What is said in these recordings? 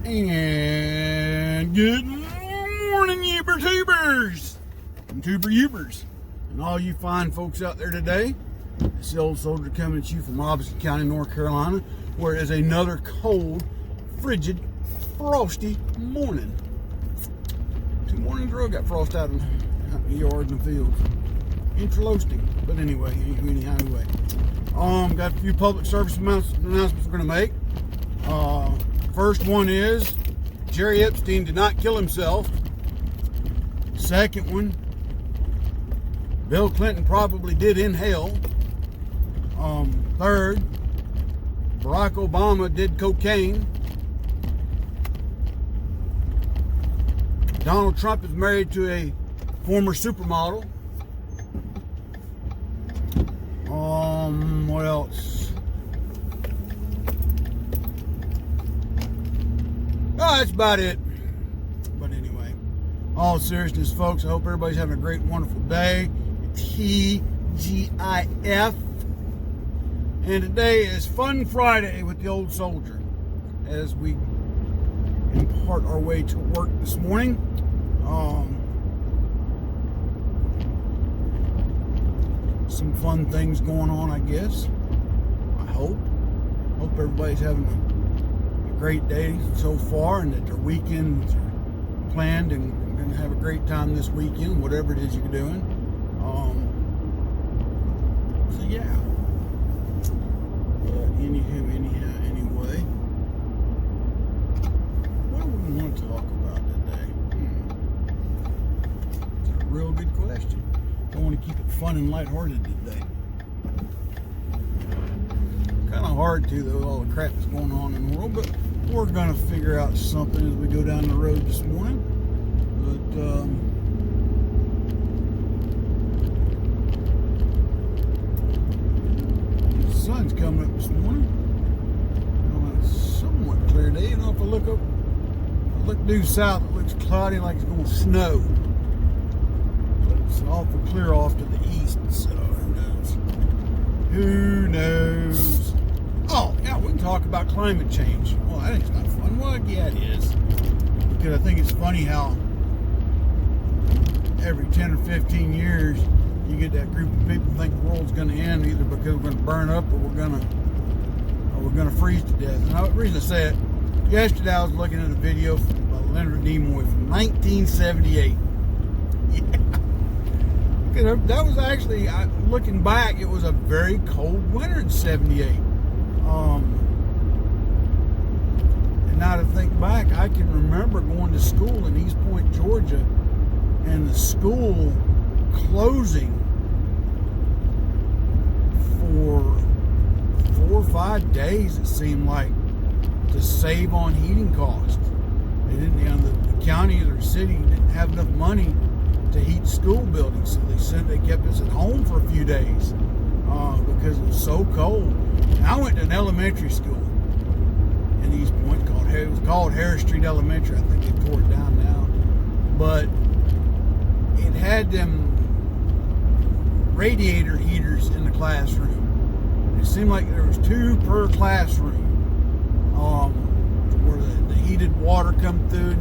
And good morning, Uber-tubers and Tuber-Ubers and all you fine folks out there today. It's the old soldier coming at you from Robeson County, North Carolina, where it is another cold, frigid, frosty morning. 2 mornings in a row got frost out in the yard and the fields. Interloasting. But anyway, got a few public service announcements we're going to make. First one is Jerry Epstein did not kill himself. Second one, Bill Clinton probably did inhale. Third, Barack Obama did cocaine. Donald Trump is married to a former supermodel. What else? Oh, that's about it. But anyway, all seriousness, folks, I hope everybody's having a great, wonderful day. TGIF. And today is Fun Friday with the old soldier as we impart our way to work this morning. Some fun things going on, I guess. I hope everybody's having a great day so far, and that their weekends are planned and going to have a great time this weekend, whatever it is you're doing. So yeah. Anyway, what do we want to talk about today? It's a real good question. I want to keep it fun and lighthearted today. Kind of hard to, though, all the crap that's going on in the world, but we're going to figure out something as we go down the road this morning. But the sun's coming up this morning. On a somewhat clear day, and if I look up, due south, it looks cloudy, like it's going to snow. It's awful clear off to the east, so who knows? Who knows? Oh, yeah, we can talk about climate change. Well, that is not fun. Well, yeah, it is. Because I think it's funny how every 10 or 15 years you get that group of people think the world's going to end either because we're going to burn up or we're going to freeze to death. And the reason I say it, yesterday I was looking at a video by Leonard Nimoy from 1978. That was actually, looking back, it was a very cold winter in 78. And now to think back, I can remember going to school in East Point, Georgia, and the school closing for 4 or 5 days, it seemed like, to save on heating costs. They didn't, the county or the city didn't have enough money to heat school buildings, so they kept us at home for a few days because it was so cold. And I went to an elementary school in East Point it was called Harris Street Elementary. I think they tore it down now, but it had them radiator heaters in the classroom. It seemed like there was 2 per classroom, where the heated water come through,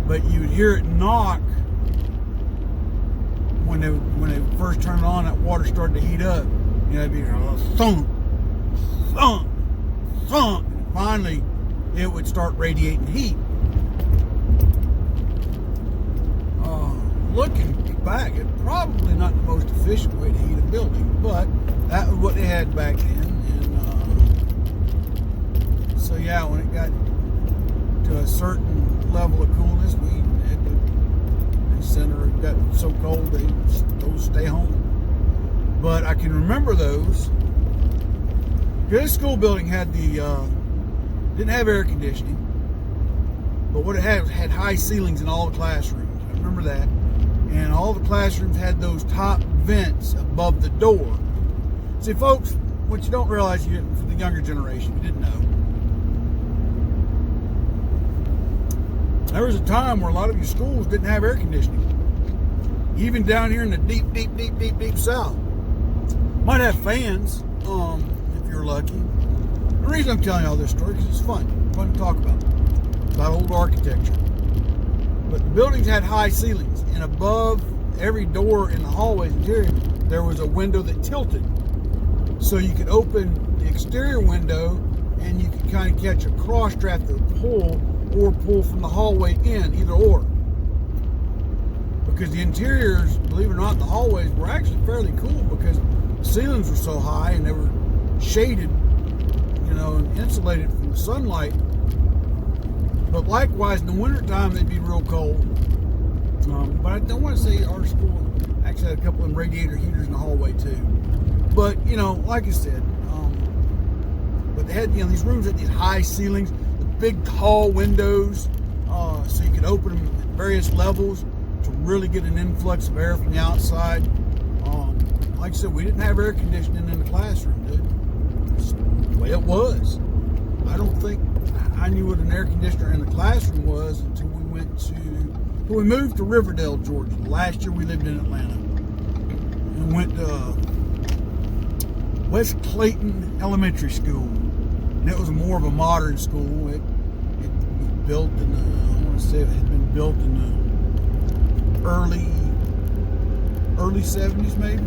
but you would hear it knock. When they first turned it on, that water started to heat up. It'd be a thunk, thunk, thunk. And finally, it would start radiating heat. Looking back, it's probably not the most efficient way to heat a building, but that was what they had back then. And so yeah, when it got to a certain level of coolness, we had to. Center got so cold they those stay home. But I can remember those. This school building had didn't have air conditioning, but what it had was had high ceilings in all the classrooms. I remember that, and all the classrooms had those top vents above the door. See, folks, what you don't realize, for the younger generation, you didn't know. There was a time where a lot of your schools didn't have air conditioning. Even down here in the deep south. Might have fans, if you're lucky. The reason I'm telling you all this story is because it's fun. fun to talk about. It's about old architecture. But the buildings had high ceilings, and above every door in the hallways interior, there was a window that tilted. So you could open the exterior window and you could kind of catch a cross draft that would pull or pull from the hallway in, either or. Because the interiors, believe it or not, the hallways were actually fairly cool because the ceilings were so high and they were shaded, and insulated from the sunlight. But likewise, in the wintertime, they'd be real cold. But I don't want to say our school actually had a couple of radiator heaters in the hallway too. But, like I said, but they had, these rooms had these high ceilings, the big tall windows, so you could open them at various levels to really get an influx of air from the outside. Like I said, we didn't have air conditioning in the classroom, dude. It's the way it was. I don't think I knew what an air conditioner in the classroom was until we moved to Riverdale, Georgia. Last year we lived in Atlanta. And went to West Clayton Elementary School. And it was more of a modern school. It was built in the, I want to say it had been built in the early 70s maybe.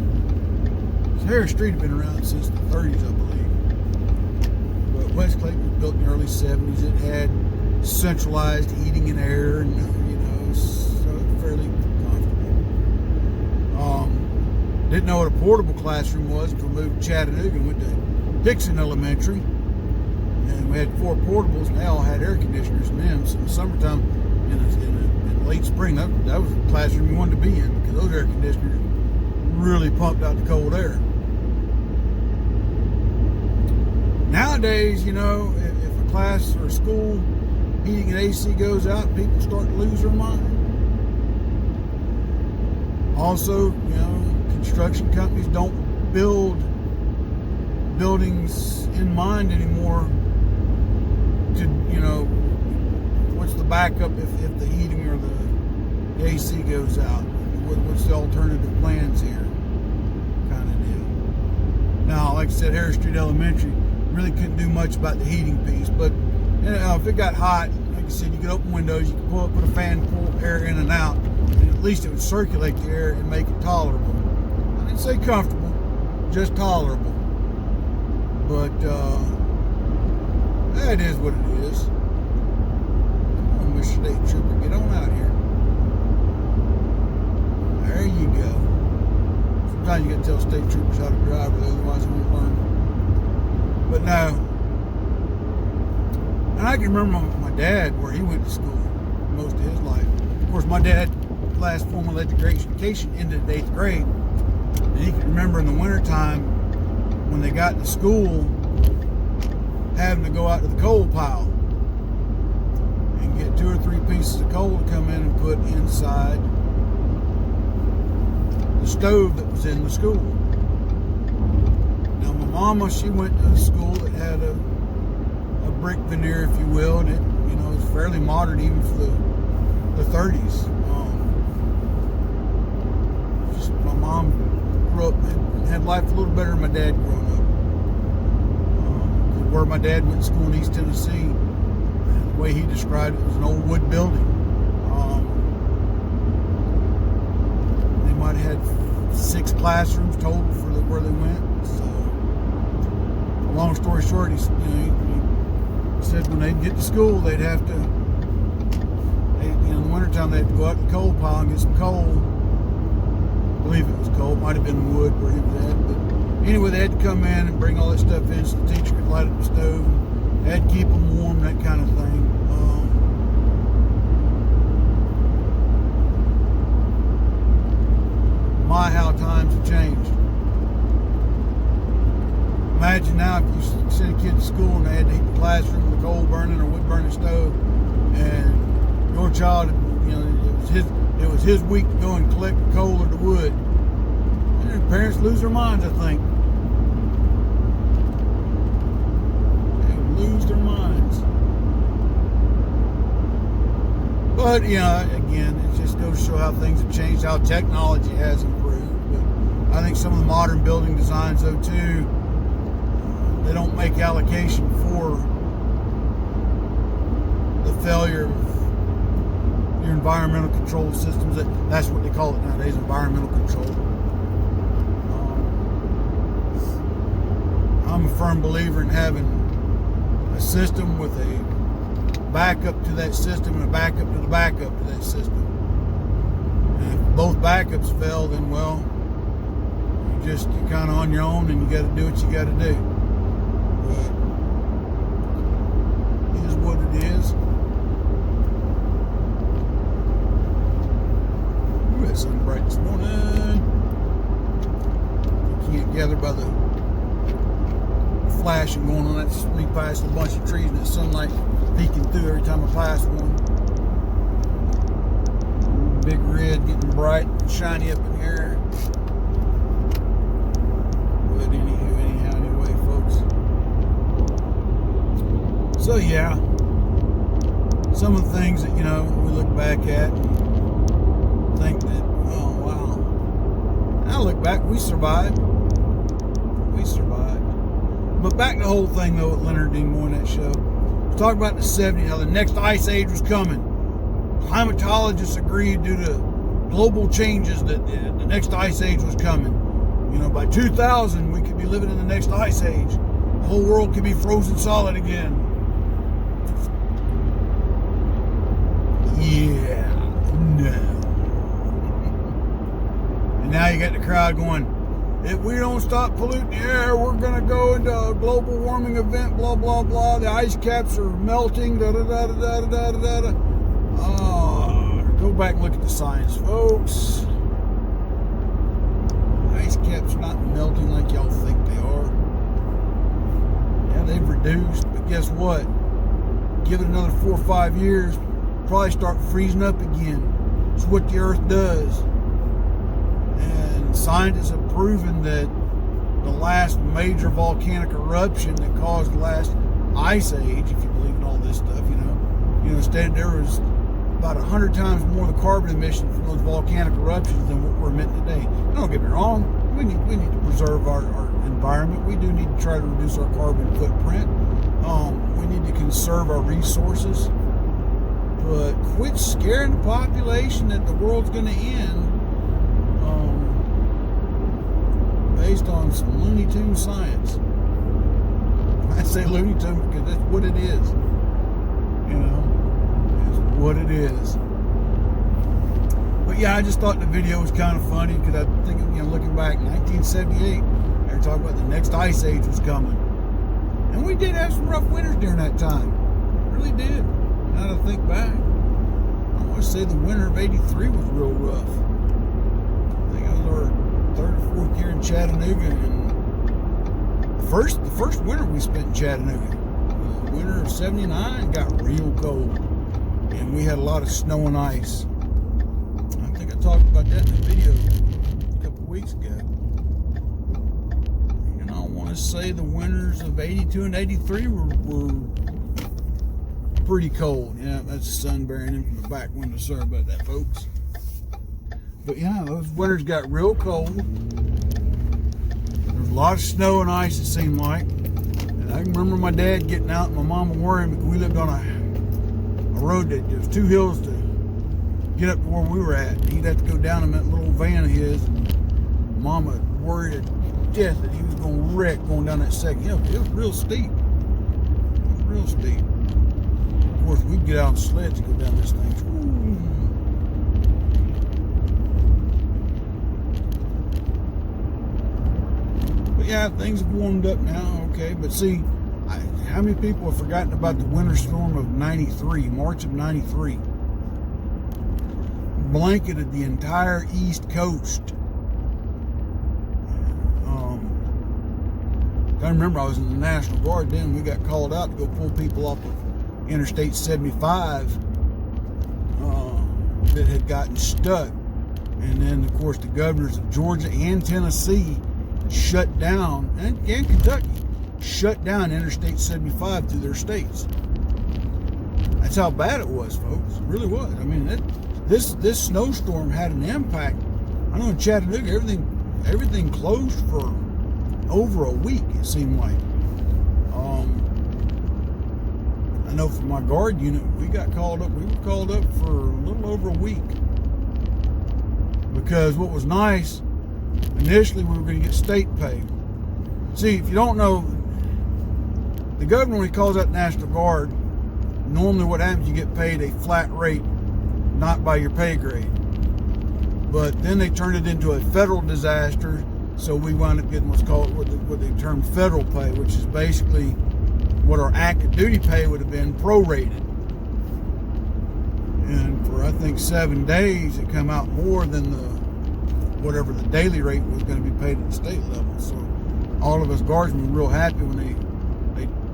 So Harris Street had been around since the 30s, I believe. But West Clayton was built in the early 70s. It had centralized heating and air, and so fairly comfortable. Didn't know what a portable classroom was until we moved to Chattanooga and went to Hickson Elementary. And we had 4 portables, and they all had air conditioners in them. So in the summertime, in late spring, that was the classroom you wanted to be in, because those air conditioners really pumped out the cold air. Nowadays, if a class or a school heating and AC goes out, people start to lose their mind. Also, construction companies don't build buildings in mind anymore to, what's the backup if the heating or the AC goes out? What's the alternative plans here? Kind of deal. Now, like I said, Harris Street Elementary really couldn't do much about the heating piece, but if it got hot, like I said, you could open windows, you could put a fan, pull air in and out, and at least it would circulate the air and make it tolerable. I didn't say comfortable, just tolerable. But that is what it is. Come on, Mr. State Trooper, get on out here. There you go. Sometimes you gotta tell state troopers how to drive, or otherwise they won't learn. But no. And I can remember my dad, where he went to school most of his life. Of course, my dad's last formal education ended at 8th grade. And he can remember in the wintertime, when they got to school, having to go out to the coal pile and get 2 or 3 pieces of coal to come in and put inside the stove that was in the school. Now my mama, she went to a school that had a brick veneer, if you will, and it was fairly modern even for the 30s. My mom grew up and had life a little better than my dad growing up. Where my dad went to school in East Tennessee, and the way he described it was an old wood building. They might have had 6 classrooms total for where they went. So, long story short, he said when they'd get to school, they'd have to, in the wintertime, they'd go out to the coal pile and get some coal. I believe it was coal, it might have been wood where he was at, but anyway, they had to come in and bring all that stuff in so the teacher could light up the stove. They had to keep them warm, that kind of thing. My, how times have changed. Imagine now if you sent a kid to school and they had to heat the classroom with a coal burning or wood burning stove, and your child, it was his week to go and collect the coal or the wood. And parents lose their minds, I think. They would lose their minds. But, again, it just goes to show how things have changed, how technology has improved. But I think some of the modern building designs, though, too, they don't make allocation for failure of your environmental control systems. That's what they call it nowadays, environmental control. I'm a firm believer in having a system with a backup to that system and a backup to the backup to that system. And if both backups fail, then well, you're kind of on your own, and you got to do what you got to do. But it is what it is. Ooh, that sun bright this morning. You can't gather by the flashing going on. That's me past a bunch of trees and the sunlight peeking through every time I pass one. Big red getting bright and shiny up in here. But anyway, folks. So yeah, some of the things that, you know, we look back at and think that, oh wow. I look back, we survived. We survived. But back to the whole thing though with Leonard Nimoy in that show. Talk about the 70s, how the next ice age was coming. Climatologists agreed due to global changes that the next ice age was coming. You know, by 2000 we could be living in the next ice age. The whole world could be frozen solid again. Yeah, no. And now you got the crowd going, if we don't stop polluting the air, we're going to go into a global warming event, blah, blah, blah. The ice caps are melting, da, da, da, da, da, da, da, da. Go back and look at the science, folks. Ice caps are not melting like y'all think they are. Yeah, they've reduced, but guess what? Give it another 4 or 5 years, probably start freezing up again. It's what the Earth does. And scientists have proven that the last major volcanic eruption that caused the last ice age, if you believe in all this stuff, you know, stated there was about 100 times more the carbon emission from those volcanic eruptions than what we're emitting today. Don't get me wrong, we need to preserve our environment. We do need to try to reduce our carbon footprint. We need to conserve our resources. But quit scaring the population that the world's going to end based on some Looney Tune science. I say Looney Tune because that's what it is. You know, it's what it is. But yeah, I just thought the video was kind of funny because I think, you know, looking back, 1978, they were talking about the next ice age was coming. And we did have some rough winters during that time. Really did. Now that I think back, I want to say the winter of '83 was real rough. I think it was our third or fourth year in Chattanooga, and the first winter we spent in Chattanooga, the winter of '79, got real cold, and we had a lot of snow and ice. I think I talked about that in a video a couple of weeks ago. And I want to say the winters of '82 and '83 were pretty cold. Yeah, that's the sun bearing in from the back window. Sorry about that, folks. But yeah, those winters got real cold. There was a lot of snow and ice, it seemed like. And I can remember my dad getting out and my mama worrying because we lived on a road that there was 2 hills to get up to where we were at. And he'd have to go down in that little van of his. And mama worried to death that he was going to wreck going down that second hill. It was real steep. It was real steep. Of course, we'd get out on sleds and go down this thing. Ooh. Yeah, things have warmed up now, okay, but see, how many people have forgotten about the winter storm of '93, March of '93? Blanketed the entire East Coast. I remember I was in the National Guard then. We got called out to go pull people off of Interstate 75 that had gotten stuck. And then, of course, the governors of Georgia and Tennessee shut down, and Kentucky shut down Interstate 75 through their states. That's how bad it was, folks. It really was. I mean, this snowstorm had an impact. I know in Chattanooga, everything closed for over a week, it seemed like. I know for my guard unit, we got called up. We were called up for a little over a week. Because what was nice, initially we were going to get state pay. See, if you don't know, the governor, when he calls out National Guard, normally what happens, you get paid a flat rate, not by your pay grade. But then they turned it into a federal disaster, so we wound up getting what's called, what they term federal pay, which is basically what our active duty pay would have been prorated. And for, I think, 7 days, it come out more than whatever the daily rate was going to be paid at the state level. So all of us guardsmen were real happy when they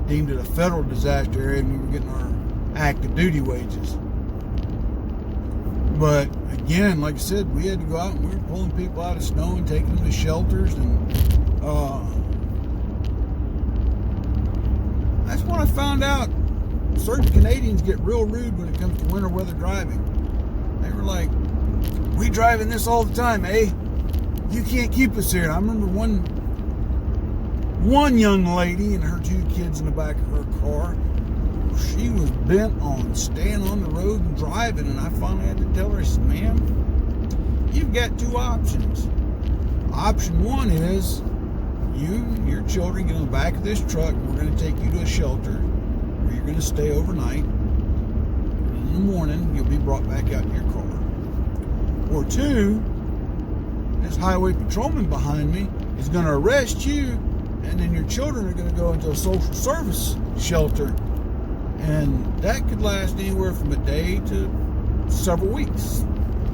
deemed it a federal disaster area and we were getting our active duty wages. But again, like I said, we had to go out and we were pulling people out of snow and taking them to shelters, and that's when I found out certain Canadians get real rude when it comes to winter weather driving. They were like, "We driving this all the time, eh? You can't keep us here." And I remember one young lady and her 2 kids in the back of her car. She was bent on staying on the road and driving, and I finally had to tell her, I said, "Ma'am, you've got 2 options. Option 1 is you and your children get on the back of this truck, and we're going to take you to a shelter where you're going to stay overnight. And in the morning, you'll be brought back out in your car. Or 2, this highway patrolman behind me is going to arrest you, and then your children are going to go into a social service shelter. And that could last anywhere from a day to several weeks.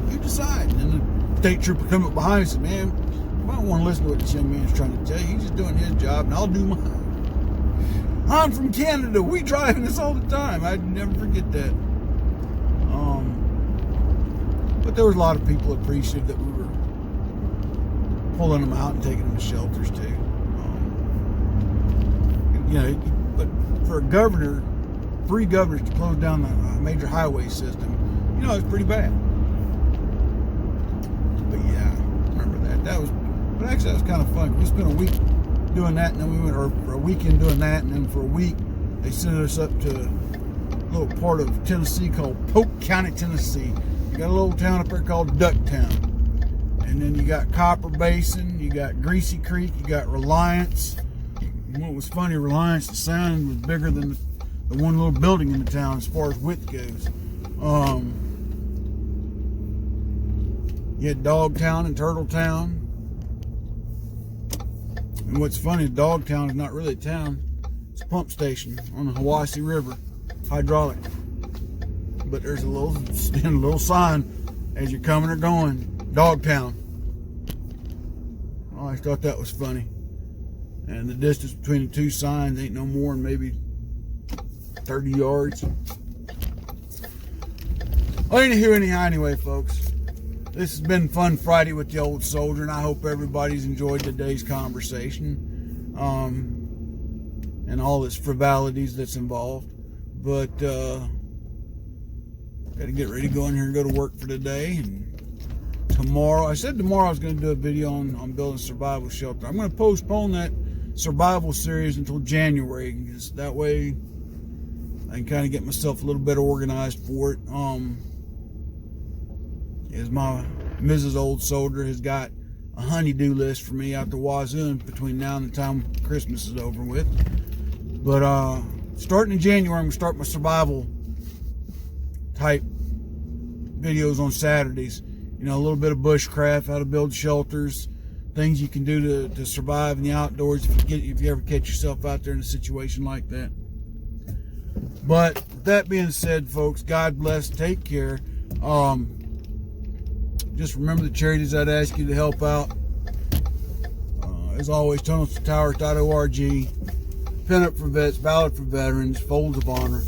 You decide." And then the state trooper come up behind me and said, "Man, you might want to listen to what this young man's trying to tell you. He's just doing his job, and I'll do mine. I'm from Canada. We driving this all the time." I'd never forget that. But there was a lot of people appreciative that we were pulling them out and taking them to shelters too. But for a governor, 3 governors to close down the major highway system, it's pretty bad. But yeah, I remember that. That was kind of fun. We spent a week doing that, and then we went, or for a weekend doing that, and then for a week they sent us up to a little part of Tennessee called Polk County, Tennessee. You got a little town up there called Ducktown, and then you got Copper Basin, you got Greasy Creek, you got Reliance. And what was funny, Reliance, the sign was bigger than the one little building in the town as far as width goes. You had Dogtown and Turtletown. And what's funny, Dogtown is not really a town. It's a pump station on the Hiwassee River, hydraulic. But there's a little sign as you're coming or going, Dogtown. I always thought that was funny. And the distance between the 2 signs ain't no more than maybe 30 yards. Well, anyway, folks, this has been Fun Friday with the Old Soldier, and I hope everybody's enjoyed today's conversation and all its frivolities that's involved. But got to get ready to go in here and go to work for today. And tomorrow, I said tomorrow I was going to do a video on building a survival shelter. I'm going to postpone that survival series until January, because that way I can kind of get myself a little bit organized for it. As my Mrs. Old Soldier has got a honey-do list for me out the wazoo between now and the time Christmas is over with. But starting in January, I'm going to start my survival type videos on Saturdays. A little bit of bushcraft, how to build shelters, things you can do to survive in the outdoors if you ever catch yourself out there in a situation like that. But with that being said, folks, God bless, take care. Just remember the charities I'd ask you to help out. As always, tunnelstotowers.org, Pin Up for Vets, Ballot for Veterans, Folds of Honor.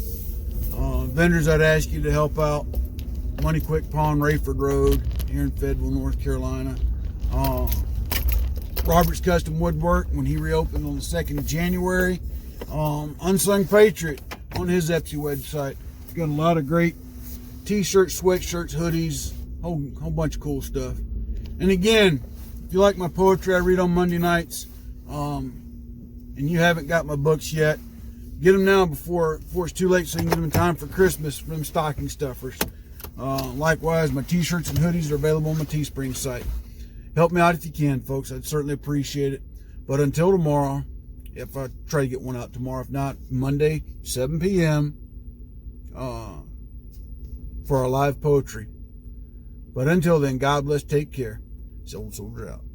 Vendors I'd ask you to help out: Money Quick Pawn, Rayford Road, here in Fayetteville, North Carolina. Robert's Custom Woodwork, when he reopened on the 2nd of January. Unsung Patriot on his Etsy website. He's got a lot of great t-shirts, sweatshirts, hoodies, whole bunch of cool stuff. And again, if you like my poetry I read on Monday nights, and you haven't got my books yet, Get them now before it's too late, so you can get them in time for Christmas from them stocking stuffers. Likewise, my t-shirts and hoodies are available on my Teespring site. Help me out if you can, folks. I'd certainly appreciate it. But until tomorrow, if I try to get one out tomorrow, if not, Monday, 7 p.m. For our live poetry. But until then, God bless, take care. Old Soldier out.